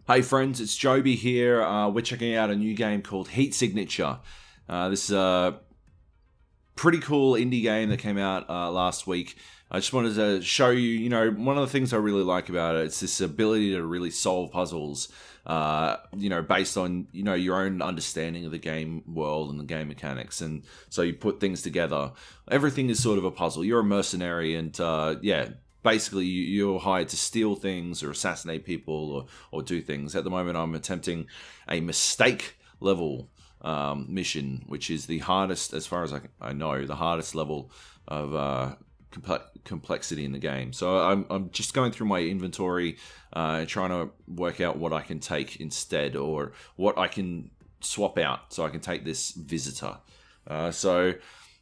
Hey friends, it's Joby here. We're checking out a new game called Heat Signature. This is a pretty cool indie game that came out last week. I just wanted to show you, one of the things I really like about it, it's this ability to really solve puzzles, based on, your own understanding of the game world and the game mechanics. And so you put things together. Everything is sort of a puzzle. You're a mercenary and, basically you're hired to steal things or assassinate people or do things. At the moment, I'm attempting a mistake level mission, which is the hardest, as far as I know, the hardest level of complexity in the game. So I'm just going through my inventory and trying to work out what I can take instead, or what I can swap out so I can take this visitor. So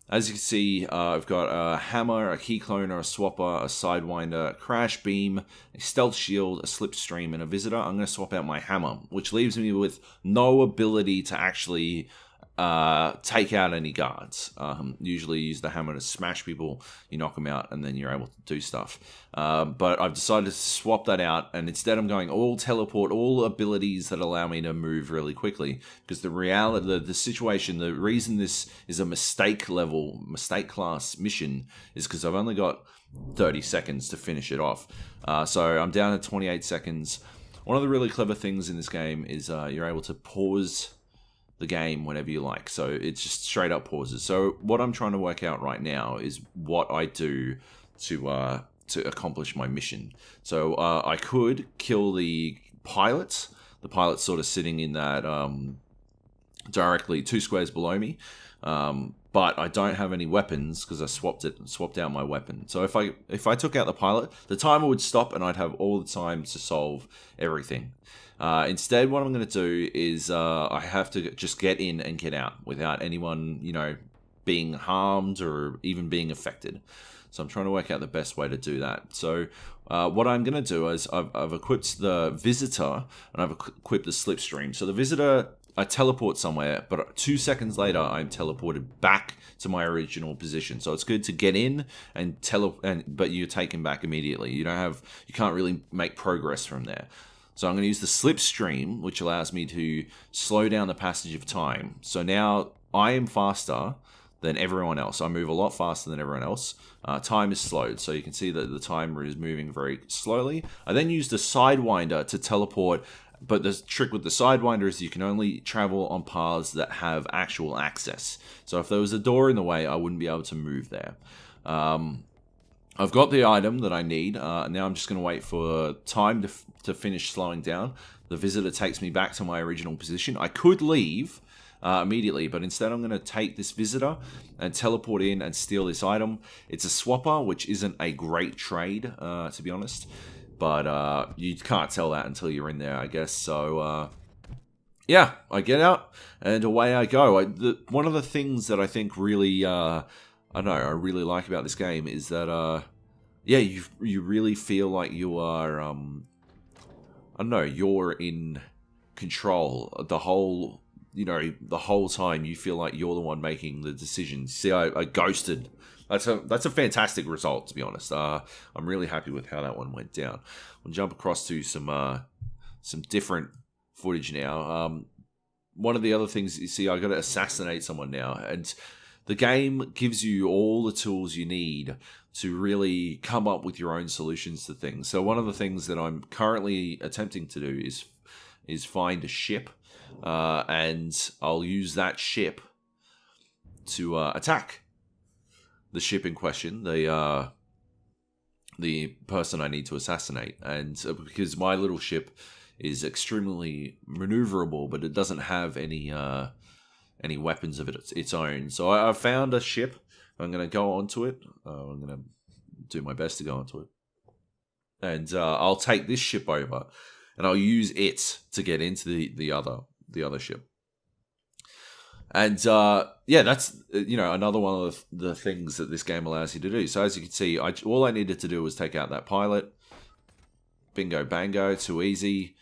as you can see, I've got a hammer, a key cloner, a swapper, a sidewinder, a crash beam, a stealth shield, a slipstream, and a visitor. I'm going to swap out my hammer, which leaves me with no ability to actually take out any guards. Usually you use the hammer to smash people, you knock them out, and then you're able to do stuff. But I've decided to swap that out, and instead I'm going all teleport, all abilities that allow me to move really quickly. Because the reality, the situation, the reason this is a mistake class mission is because I've only got 30 seconds to finish it off. So I'm down to 28 seconds. One of the really clever things in this game is you're able to pause the game whenever you like. So it's just straight up pauses. So what I'm trying to work out right now is what I do to accomplish my mission. So I could kill the pilot. The pilot's sort of sitting in that directly 2 squares below me. But I don't have any weapons because I swapped out my weapon. So if I took out the pilot, the timer would stop and I'd have all the time to solve everything. Instead, what I'm going to do is I have to just get in and get out without anyone, being harmed or even being affected. So I'm trying to work out the best way to do that. So what I'm going to do is I've equipped the visitor and I've equipped the slipstream. So the visitor, I teleport somewhere, but 2 seconds later, I'm teleported back to my original position. So it's good to get in and but you're taken back immediately. You can't really make progress from there. So I'm going to use the slipstream, which allows me to slow down the passage of time. So now I am faster than everyone else. I move a lot faster than everyone else. Time is slowed, so you can see that the timer is moving very slowly. I then use the sidewinder to teleport, but the trick with the sidewinder is you can only travel on paths that have actual access. So if there was a door in the way, I wouldn't be able to move there. I've got the item that I need. Now I'm just going to wait for time to finish slowing down. The visitor takes me back to my original position. I could leave immediately, but instead I'm going to take this visitor and teleport in and steal this item. It's a swapper, which isn't a great trade, to be honest. But you can't tell that until you're in there, I guess. So, yeah, I get out and away I go. One of the things that I think really... I really like about this game is that, you really feel like you are, you're in control. The whole time you feel like you're the one making the decisions. See, I ghosted. That's a fantastic result, to be honest. I'm really happy with how that one went down. We'll jump across to some different footage now. One of the other things, you see, I got to assassinate someone now, and the game gives you all the tools you need to really come up with your own solutions to things. So one of the things that I'm currently attempting to do is find a ship, and I'll use that ship to attack the ship in question, the person I need to assassinate. And because my little ship is extremely maneuverable, but it doesn't have any weapons of its own. So I found a ship. I'm going to go onto it. I'm going to do my best to go onto it. And I'll take this ship over, and I'll use it to get into the other ship. And that's another one of the things that this game allows you to do. So as you can see, all I needed to do was take out that pilot. Bingo bango, too easy.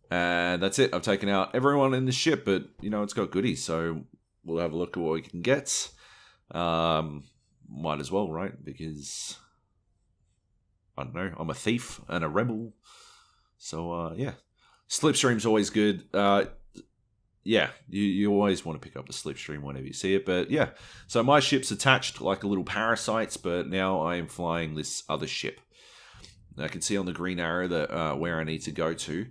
And that's it. I've taken out everyone in the ship, but, it's got goodies, so we'll have a look at what we can get. Might as well, right? Because, I don't know, I'm a thief and a rebel. So, yeah. Slipstream's always good. Yeah, you always want to pick up the Slipstream whenever you see it. But yeah, so my ship's attached like a little parasites, but now I am flying this other ship. I can see on the green arrow that where I need to go to.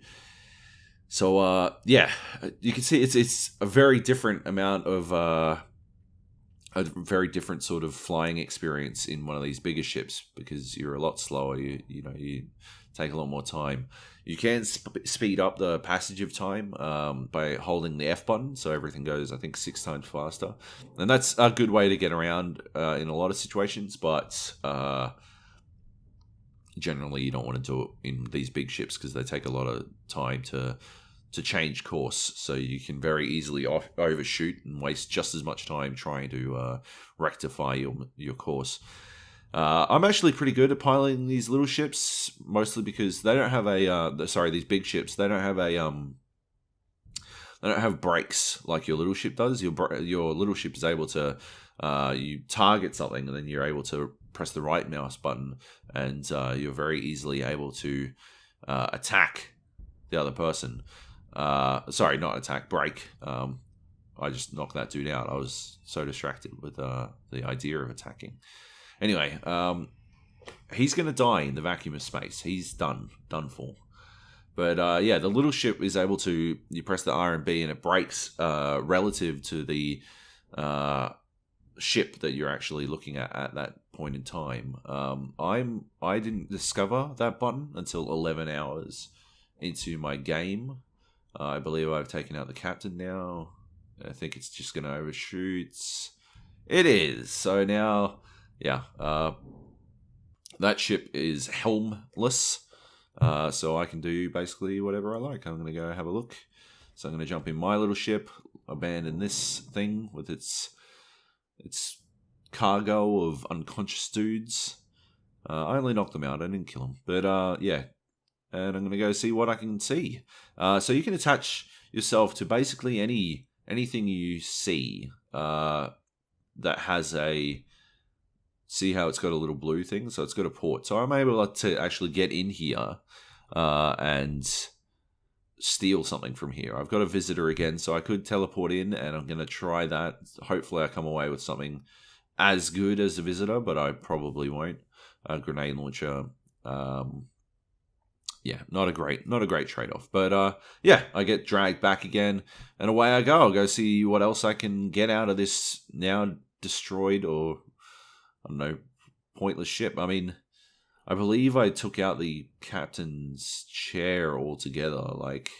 So yeah, you can see it's a very different amount of a very different sort of flying experience in one of these bigger ships because you're a lot slower. You take a lot more time. You can speed up the passage of time by holding the F button, so everything goes, I think, 6 times faster. And that's a good way to get around in a lot of situations, but generally you don't want to do it in these big ships because they take a lot of time to change course, so you can very easily overshoot and waste just as much time trying to rectify your course. I'm actually pretty good at piloting these little ships, mostly because they don't have these big ships. They don't have they don't have brakes like your little ship does. Your little ship is able to you target something and then you're able to press the right mouse button and you're very easily able to attack the other person. Sorry, not attack, brake. I just knocked that dude out. I was so distracted with the idea of attacking. Anyway, he's going to die in the vacuum of space. He's done for. But yeah, the little ship is able to, you press the R and B and it brakes relative to the ship that you're actually looking at that point in time. I didn't discover that button until 11 hours into my game. I believe I've taken out the captain now. I think it's just going to overshoot. It is. So now, yeah, that ship is helmless. So I can do basically whatever I like. I'm going to go have a look. So I'm going to jump in my little ship, abandon this thing with its cargo of unconscious dudes. I only knocked them out. I didn't kill them. But yeah. And I'm going to go see what I can see. So you can attach yourself to basically anything you see that has a... See how it's got a little blue thing? So it's got a port. So I'm able to actually get in here and steal something from here. I've got a visitor again, so I could teleport in, and I'm going to try that. Hopefully I come away with something as good as the visitor, but I probably won't. A grenade launcher... yeah, not a great trade-off. But yeah, I get dragged back again, and away I go. I'll go see what else I can get out of this now destroyed or, I don't know, pointless ship. I mean, I believe I took out the captain's chair altogether. Like,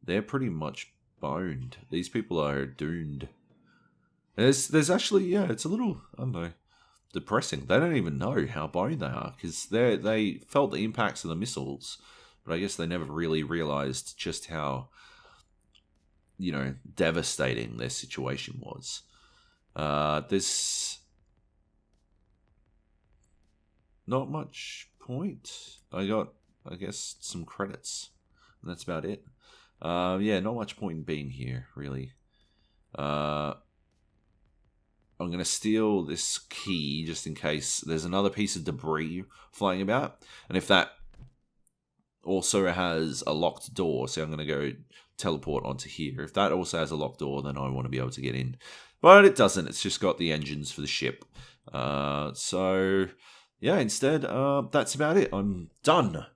they're pretty much boned. These people are doomed. There's actually, yeah, it's a little, I don't know, depressing. They don't even know how boned they are because they felt the impacts of the missiles, but I guess they never really realized just how, devastating their situation was. There's not much point. I got, I guess, some credits, and that's about it. Yeah, not much point in being here, really. I'm going to steal this key just in case there's another piece of debris flying about. And if that also has a locked door, so I'm going to go teleport onto here. If that also has a locked door, then I want to be able to get in. But it doesn't. It's just got the engines for the ship. So, yeah, instead, that's about it. I'm done.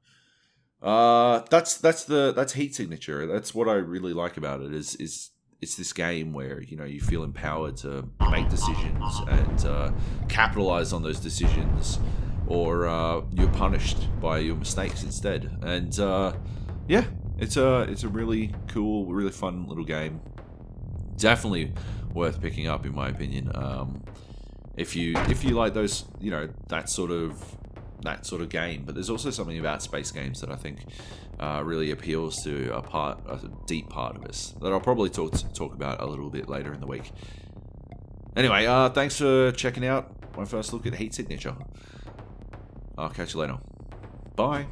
That's Heat Signature. That's what I really like about it is it's this game where, you feel empowered to make decisions and capitalize on those decisions, or you're punished by your mistakes instead. And yeah, it's a really cool, really fun little game. Definitely worth picking up, in my opinion. If you like those, that sort of game. But there's also something about space games that I think really appeals to a deep part of us that I'll probably talk about a little bit later in the week. Anyway, thanks for checking out my first look at Heat Signature. I'll catch you later. Bye.